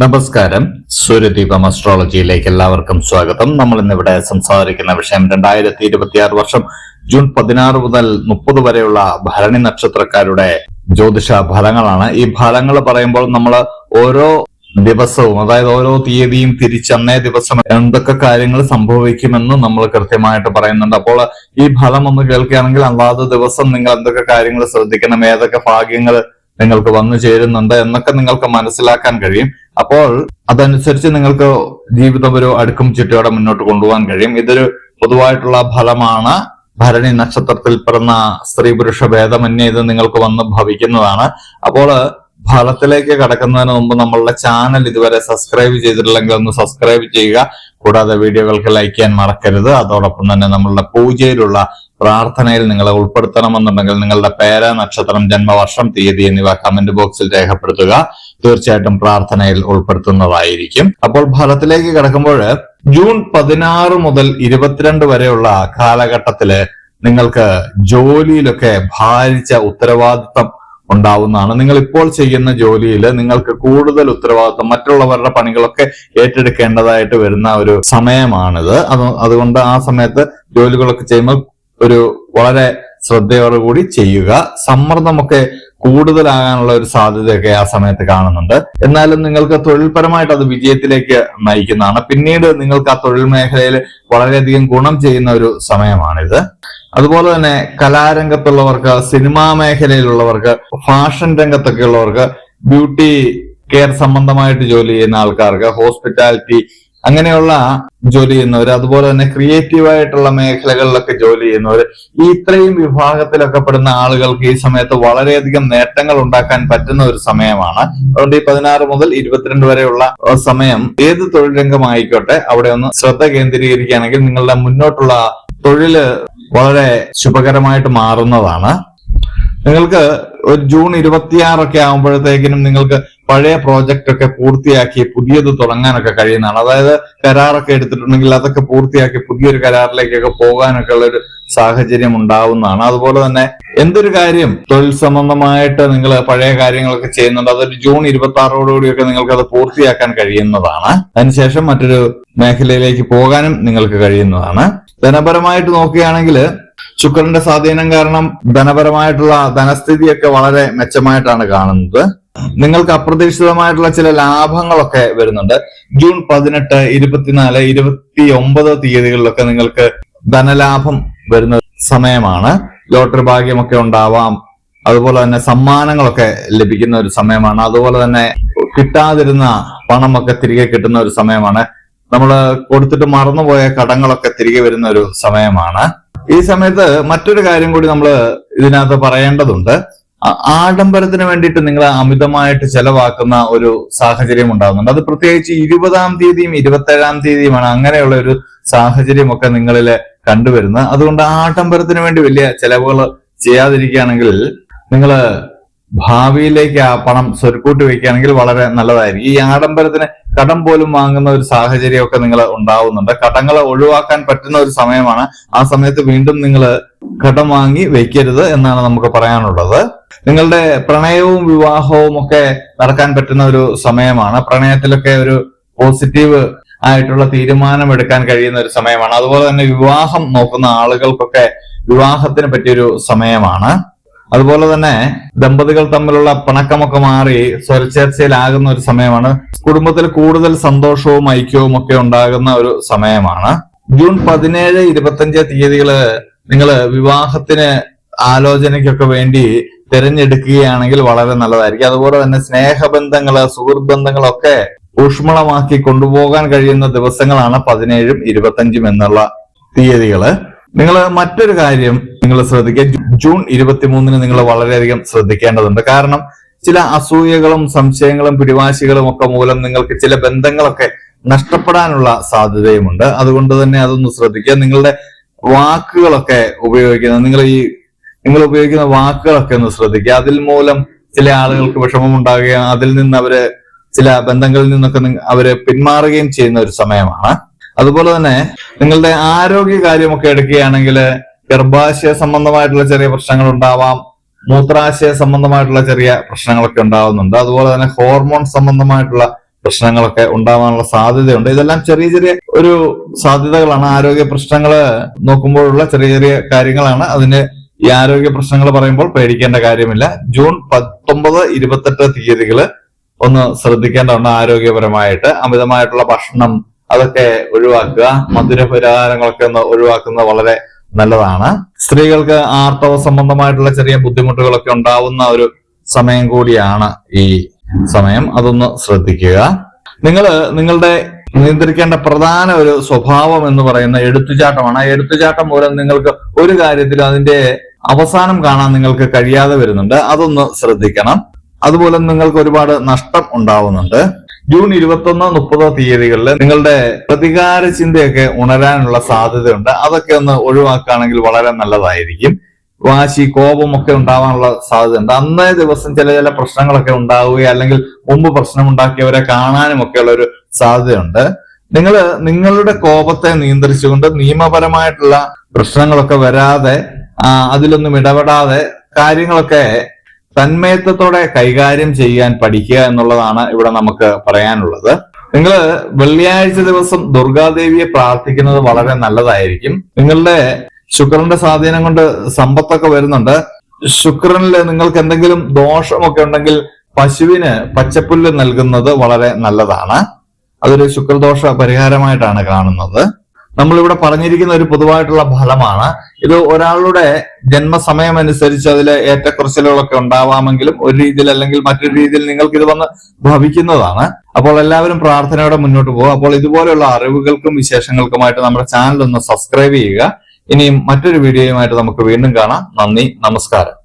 നമസ്കാരം. സൂര്യദീപം അസ്ട്രോളജിയിലേക്ക് എല്ലാവർക്കും സ്വാഗതം. നമ്മൾ ഇന്നിവിടെ സംസാരിക്കുന്ന വിഷയം 2026 വർഷം ജൂൺ 16 മുതൽ 30 വരെയുള്ള ഭരണി നക്ഷത്രക്കാരുടെ ജ്യോതിഷ ഫലങ്ങളാണ്. ഈ ഫലങ്ങൾ പറയുമ്പോൾ നമ്മൾ ഓരോ ദിവസവും, അതായത് ഓരോ തീയതിയും തിരിച്ചന്നേ ദിവസം എന്തൊക്കെ കാര്യങ്ങൾ സംഭവിക്കുമെന്ന് നമ്മൾ കൃത്യമായിട്ട് പറയുന്നുണ്ട്. അപ്പോൾ ഈ ഫലം ഒന്ന് കേൾക്കുകയാണെങ്കിൽ അതാത് ദിവസം നിങ്ങൾ എന്തൊക്കെ കാര്യങ്ങൾ ശ്രദ്ധിക്കണം, ഏതൊക്കെ ഭാഗ്യങ്ങൾ നിങ്ങൾക്ക് വന്നു ചേരുന്നുണ്ട് എന്നൊക്കെ നിങ്ങൾക്ക് മനസ്സിലാക്കാൻ കഴിയും. അപ്പോൾ അതനുസരിച്ച് നിങ്ങൾക്ക് ജീവിതം ഒരു അടുക്കും ചിട്ടയോടെ മുന്നോട്ട് കൊണ്ടുപോകാൻ കഴിയും. ഇതൊരു പൊതുവായിട്ടുള്ള ഫലമാണ്. ഭരണി നക്ഷത്രത്തിൽ പിറന്ന സ്ത്രീ പുരുഷ ഭേദമന്യേ ഇത് നിങ്ങൾക്ക് വന്ന് ഭവിക്കുന്നതാണ്. അപ്പോൾ ഫലത്തിലേക്ക് കടക്കുന്നതിന് മുമ്പ് നമ്മളുടെ ചാനൽ ഇതുവരെ സബ്സ്ക്രൈബ് ചെയ്തിട്ടില്ലെങ്കിൽ ഒന്ന് സബ്സ്ക്രൈബ് ചെയ്യുക. കൂടാതെ വീഡിയോകൾക്ക് ലൈക്ക് ചെയ്യാൻ മറക്കരുത്. അതോടൊപ്പം തന്നെ നമ്മളുടെ പൂജയിലുള്ള പ്രാർത്ഥനയിൽ നിങ്ങളെ ഉൾപ്പെടുത്തണമെന്നുണ്ടെങ്കിൽ നിങ്ങളുടെ പേര്, നക്ഷത്രം, ജന്മവർഷം, തീയതി എന്നിവ കമന്റ് ബോക്സിൽ രേഖപ്പെടുത്തുക. തീർച്ചയായിട്ടും പ്രാർത്ഥനയിൽ ഉൾപ്പെടുത്തുന്നതായിരിക്കും. അപ്പോൾ ഫലത്തിലേക്ക് കിടക്കുമ്പോൾ ജൂൺ 16 മുതൽ 22 വരെയുള്ള കാലഘട്ടത്തില് നിങ്ങൾക്ക് ജോലിയിലൊക്കെ ഭാരിച്ച ഉത്തരവാദിത്തം ഉണ്ടാവുന്നതാണ്. നിങ്ങൾ ഇപ്പോൾ ചെയ്യുന്ന ജോലിയിൽ നിങ്ങൾക്ക് കൂടുതൽ ഉത്തരവാദിത്വം, മറ്റുള്ളവരുടെ പണികളൊക്കെ ഏറ്റെടുക്കേണ്ടതായിട്ട് വരുന്ന ഒരു സമയമാണിത്. അതുകൊണ്ട് ആ സമയത്ത് ജോലികളൊക്കെ ചെയ്യുമ്പോൾ ഒരു വളരെ ശ്രദ്ധയോടുകൂടി ചെയ്യുക. സമ്മർദ്ദമൊക്കെ കൂടുതലാകാനുള്ള ഒരു സാധ്യതയൊക്കെ ആ സമയത്ത് കാണുന്നുണ്ട്. എന്നാലും നിങ്ങൾക്ക് തൊഴിൽപരമായിട്ട് അത് വിജയത്തിലേക്ക് നയിക്കുന്നതാണ്. പിന്നീട് നിങ്ങൾക്ക് ആ തൊഴിൽ മേഖലയിൽ വളരെയധികം ഗുണം ചെയ്യുന്ന ഒരു സമയമാണിത്. അതുപോലെ തന്നെ കലാരംഗത്തുള്ളവർക്ക്, സിനിമാ മേഖലയിലുള്ളവർക്ക്, ഫാഷൻ രംഗത്തൊക്കെ ഉള്ളവർക്ക്, ബ്യൂട്ടി കെയർ സംബന്ധമായിട്ട് ജോലി ചെയ്യുന്ന ആൾക്കാർക്ക്, ഹോസ്പിറ്റാലിറ്റി അങ്ങനെയുള്ള ജോലി ചെയ്യുന്നവർ, അതുപോലെ തന്നെ ക്രിയേറ്റീവായിട്ടുള്ള മേഖലകളിലൊക്കെ ജോലി ചെയ്യുന്നവർ, ഈ ഇത്രയും വിഭാഗത്തിലൊക്കെ പെടുന്ന ആളുകൾക്ക് ഈ സമയത്ത് വളരെയധികം നേട്ടങ്ങൾ ഉണ്ടാക്കാൻ പറ്റുന്ന ഒരു സമയമാണ്. അതുകൊണ്ട് ഈ 16 മുതൽ 22 വരെയുള്ള സമയം ഏത് തൊഴിൽ രംഗമായിക്കോട്ടെ അവിടെ ഒന്ന് ശ്രദ്ധ കേന്ദ്രീകരിക്കുകയാണെങ്കിൽ നിങ്ങളുടെ മുന്നോട്ടുള്ള തൊഴില് വളരെ ശുഭകരമായിട്ട് മാറുന്നതാണ്. നിങ്ങൾക്ക് ഒരു ജൂൺ 26 ആകുമ്പോഴത്തേക്കിനും നിങ്ങൾക്ക് പഴയ പ്രോജക്റ്റ് ഒക്കെ പൂർത്തിയാക്കി പുതിയത് തുടങ്ങാനൊക്കെ കഴിയുന്നതാണ്. അതായത് കരാറൊക്കെ എടുത്തിട്ടുണ്ടെങ്കിൽ അതൊക്കെ പൂർത്തിയാക്കി പുതിയൊരു കരാറിലേക്കൊക്കെ പോകാനൊക്കെ ഉള്ള ഒരു സാഹചര്യം ഉണ്ടാവുന്നതാണ്. അതുപോലെ തന്നെ എന്തൊരു കാര്യം തൊഴിൽ സംബന്ധമായിട്ട് നിങ്ങൾ പഴയ കാര്യങ്ങളൊക്കെ ചെയ്യുന്നുണ്ട്, അതൊരു ജൂൺ 26 നിങ്ങൾക്ക് അത് പൂർത്തിയാക്കാൻ കഴിയുന്നതാണ്. അതിനുശേഷം മറ്റൊരു മേഖലയിലേക്ക് പോകാനും നിങ്ങൾക്ക് കഴിയുന്നതാണ്. ധനപരമായിട്ട് നോക്കുകയാണെങ്കിൽ ശുക്രന്റെ സ്വാധീനം കാരണം ധനപരമായിട്ടുള്ള ധനസ്ഥിതിയൊക്കെ വളരെ മെച്ചമായിട്ടാണ് കാണുന്നത്. നിങ്ങൾക്ക് അപ്രതീക്ഷിതമായിട്ടുള്ള ചില ലാഭങ്ങളൊക്കെ വരുന്നുണ്ട്. ജൂൺ 18, 24, 29 തീയതികളിലൊക്കെ നിങ്ങൾക്ക് ധനലാഭം വരുന്ന സമയമാണ്. ലോട്ടറി ഭാഗ്യമൊക്കെ ഉണ്ടാവാം. അതുപോലെ തന്നെ സമ്മാനങ്ങളൊക്കെ ലഭിക്കുന്ന ഒരു സമയമാണ്. അതുപോലെ തന്നെ കിട്ടാതിരുന്ന പണമൊക്കെ തിരികെ കിട്ടുന്ന ഒരു സമയമാണ്. നമ്മൾ കൊടുത്തിട്ട് മറന്നുപോയ കടങ്ങളൊക്കെ തിരികെ വരുന്ന ഒരു സമയമാണ്. ഈ സമയത്ത് മറ്റൊരു കാര്യം കൂടി നമ്മൾ ഇതിനകത്ത് പറയേണ്ടതുണ്ട്. ആഡംബരത്തിന് വേണ്ടിയിട്ട് നിങ്ങൾ അമിതമായിട്ട് ചെലവാക്കുന്ന ഒരു സാഹചര്യം ഉണ്ടാകുന്നുണ്ട്. അത് പ്രത്യേകിച്ച് 20-ാം തീയതിയും 27-ാം തീയതിയുമാണ് അങ്ങനെയുള്ള ഒരു സാഹചര്യമൊക്കെ നിങ്ങളിൽ കണ്ടുവരുന്നത്. അതുകൊണ്ട് ആഡംബരത്തിന് വേണ്ടി വലിയ ചെലവുകൾ ചെയ്യാതിരിക്കുകയാണെങ്കിൽ നിങ്ങൾ ഭാവിയിലേക്ക് ആ പണം സ്വരുക്കൂട്ടി വെക്കുകയാണെങ്കിൽ വളരെ നല്ലതായിരിക്കും. ഈ ആഡംബരത്തിന് കടം പോലും വാങ്ങുന്ന ഒരു സാഹചര്യമൊക്കെ നിങ്ങൾ ഉണ്ടാവുന്നുണ്ട്. കടങ്ങൾ ഒഴിവാക്കാൻ പറ്റുന്ന ഒരു സമയമാണ്. ആ സമയത്ത് വീണ്ടും നിങ്ങൾ കടം വാങ്ങി വെക്കരുത് എന്നാണ് നമുക്ക് പറയാനുള്ളത്. നിങ്ങളുടെ പ്രണയവും വിവാഹവും ഒക്കെ നടക്കാൻ പറ്റുന്ന ഒരു സമയമാണ്. പ്രണയത്തിലൊക്കെ ഒരു പോസിറ്റീവ് ആയിട്ടുള്ള തീരുമാനം എടുക്കാൻ കഴിയുന്ന ഒരു സമയമാണ്. അതുപോലെ തന്നെ വിവാഹം നോക്കുന്ന ആളുകൾക്കൊക്കെ വിവാഹത്തിന് പറ്റിയൊരു സമയമാണ്. അതുപോലെ തന്നെ ദമ്പതികൾ തമ്മിലുള്ള പിണക്കമൊക്കെ മാറി സ്വരച്ചേർച്ചയിലാകുന്ന ഒരു സമയമാണ്. കുടുംബത്തിൽ കൂടുതൽ സന്തോഷവും ഐക്യവും ഒക്കെ ഉണ്ടാകുന്ന ഒരു സമയമാണ്. ജൂൺ 17, 25 തീയതികള് നിങ്ങൾ വിവാഹത്തിന് ആലോചനയ്ക്കൊക്കെ വേണ്ടി തിരഞ്ഞെടുക്കുകയാണെങ്കിൽ വളരെ നല്ലതായിരിക്കും. അതുപോലെ തന്നെ സ്നേഹബന്ധങ്ങള്, സുഹൃത്ത് ബന്ധങ്ങളൊക്കെ ഊഷ്മളമാക്കി കൊണ്ടുപോകാൻ കഴിയുന്ന ദിവസങ്ങളാണ് 17, 25 എന്നുള്ള തീയതികള്. നിങ്ങൾ മറ്റൊരു കാര്യം നിങ്ങൾ ശ്രദ്ധിക്കുക. ജൂൺ 23 നിങ്ങൾ വളരെയധികം ശ്രദ്ധിക്കേണ്ടതുണ്ട്. കാരണം ചില അസൂയകളും സംശയങ്ങളും പിടിവാശികളും ഒക്കെ മൂലം നിങ്ങൾക്ക് ചില ബന്ധങ്ങളൊക്കെ നഷ്ടപ്പെടാനുള്ള സാധ്യതയുമുണ്ട്. അതുകൊണ്ട് തന്നെ അതൊന്ന് ശ്രദ്ധിക്കുക. നിങ്ങളുടെ വാക്കുകളൊക്കെ നിങ്ങൾ ഉപയോഗിക്കുന്ന വാക്കുകളൊക്കെ ഒന്ന് ശ്രദ്ധിക്കുക. അതിൽ മൂലം ചില ആളുകൾക്ക് വിഷമം ഉണ്ടാകുകയും അതിൽ നിന്ന് അവര് ചില ബന്ധങ്ങളിൽ നിന്നൊക്കെ അവര് പിന്മാറുകയും ചെയ്യുന്ന ഒരു സമയമാണ്. അതുപോലെ തന്നെ നിങ്ങളുടെ ആരോഗ്യ കാര്യമൊക്കെ എടുക്കുകയാണെങ്കിൽ ഗർഭാശയ സംബന്ധമായിട്ടുള്ള ചെറിയ പ്രശ്നങ്ങൾ ഉണ്ടാവാം. മൂത്രാശയ സംബന്ധമായിട്ടുള്ള ചെറിയ പ്രശ്നങ്ങളൊക്കെ ഉണ്ടാവുന്നുണ്ട്. അതുപോലെ തന്നെ ഹോർമോൺ സംബന്ധമായിട്ടുള്ള പ്രശ്നങ്ങളൊക്കെ ഉണ്ടാവാനുള്ള സാധ്യതയുണ്ട്. ഇതെല്ലാം ചെറിയ ചെറിയ ഒരു സാധ്യതകളാണ്. ആരോഗ്യ പ്രശ്നങ്ങള് നോക്കുമ്പോഴുള്ള ചെറിയ ചെറിയ കാര്യങ്ങളാണ്. അതിന് ഈ ആരോഗ്യ പ്രശ്നങ്ങൾ പറയുമ്പോൾ പേടിക്കേണ്ട കാര്യമില്ല. ജൂൺ 19, 28 തീയതികള് ഒന്ന് ശ്രദ്ധിക്കേണ്ടതുണ്ട്. ആരോഗ്യപരമായിട്ട് അമിതമായിട്ടുള്ള ഭക്ഷണം അതൊക്കെ ഒഴിവാക്കുക. മധുരപലഹാരങ്ങളൊക്കെ ഒന്ന് ഒഴിവാക്കുന്നത് വളരെ നല്ലതാണ്. സ്ത്രീകൾക്ക് ആർത്തവ സംബന്ധമായിട്ടുള്ള ചെറിയ ബുദ്ധിമുട്ടുകളൊക്കെ ഉണ്ടാവുന്ന ഒരു സമയം കൂടിയാണ് ഈ സമയം. അതൊന്ന് ശ്രദ്ധിക്കുക. നിങ്ങളുടെ നിയന്ത്രിക്കേണ്ട പ്രധാന ഒരു സ്വഭാവം എന്ന് പറയുന്ന എടുത്തുചാട്ടമാണ്. ആ എടുത്തുചാട്ടം മൂലം നിങ്ങൾക്ക് ഒരു കാര്യത്തിലും അതിന്റെ അവസാനം കാണാൻ നിങ്ങൾക്ക് കഴിയാതെ വരുന്നുണ്ട്. അതൊന്ന് ശ്രദ്ധിക്കണം. അതുപോലെ നിങ്ങൾക്ക് ഒരുപാട് നഷ്ടം ഉണ്ടാവുന്നുണ്ട്. ജൂൺ 21, 30 തീയതികളിൽ നിങ്ങളുടെ പ്രതികാര ചിന്തയൊക്കെ ഉണരാനുള്ള സാധ്യതയുണ്ട്. അതൊക്കെ ഒന്ന് ഒഴിവാക്കുകയാണെങ്കിൽ വളരെ നല്ലതായിരിക്കും. വാശി, കോപമൊക്കെ ഉണ്ടാവാനുള്ള സാധ്യതയുണ്ട്. അന്നേ ദിവസം ചില പ്രശ്നങ്ങളൊക്കെ ഉണ്ടാവുകയോ അല്ലെങ്കിൽ മുമ്പ് പ്രശ്നം ഉണ്ടാക്കിയവരെ കാണാനും ഒക്കെയുള്ള ഒരു സാധ്യതയുണ്ട്. നിങ്ങളുടെ കോപത്തെ നിയന്ത്രിച്ചുകൊണ്ട് നിയമപരമായിട്ടുള്ള പ്രശ്നങ്ങളൊക്കെ വരാതെ അതിലൊന്നും ഇടപെടാതെ കാര്യങ്ങളൊക്കെ തന്മയത്വത്തോടെ കൈകാര്യം ചെയ്യാൻ പഠിക്കുക എന്നുള്ളതാണ് ഇവിടെ നമുക്ക് പറയാനുള്ളത്. നിങ്ങൾ വെള്ളിയാഴ്ച ദിവസം ദുർഗാദേവിയെ പ്രാർത്ഥിക്കുന്നത് വളരെ നല്ലതായിരിക്കും. നിങ്ങളുടെ ശുക്രന്റെ സ്വാധീനം കൊണ്ട് സമ്പത്തൊക്കെ വരുന്നുണ്ട്. ശുക്രനില് നിങ്ങൾക്ക് എന്തെങ്കിലും ദോഷമൊക്കെ ഉണ്ടെങ്കിൽ പശുവിന് പച്ചപ്പുല്ല് നൽകുന്നത് വളരെ നല്ലതാണ്. അതൊരു ശുക്രദോഷ പരിഹാരമായിട്ടാണ് കാണുന്നത്. നമ്മളിവിടെ പറഞ്ഞിരിക്കുന്ന ഒരു പൊതുവായിട്ടുള്ള ഫലമാണ്. ഇത് ഒരാളുടെ ജന്മസമയം അനുസരിച്ച് അതിൽ ഏറ്റക്കുറച്ചിലുകളൊക്കെ ഉണ്ടാവാമെങ്കിലും ഒരു രീതിയിൽ അല്ലെങ്കിൽ മറ്റൊരു രീതിയിൽ നിങ്ങൾക്ക് ഇത് വന്ന് ഭവിക്കുന്നതാണ്. അപ്പോൾ എല്ലാവരും പ്രാർത്ഥനയോടെ മുന്നോട്ട് പോകുക. അപ്പോൾ ഇതുപോലെയുള്ള അറിവുകൾക്കും വിശേഷങ്ങൾക്കുമായിട്ട് നമ്മുടെ ചാനൽ ഒന്ന് സബ്സ്ക്രൈബ് ചെയ്യുക. ഇനിയും മറ്റൊരു വീഡിയോയുമായിട്ട് നമുക്ക് വീണ്ടും കാണാം. നന്ദി, നമസ്കാരം.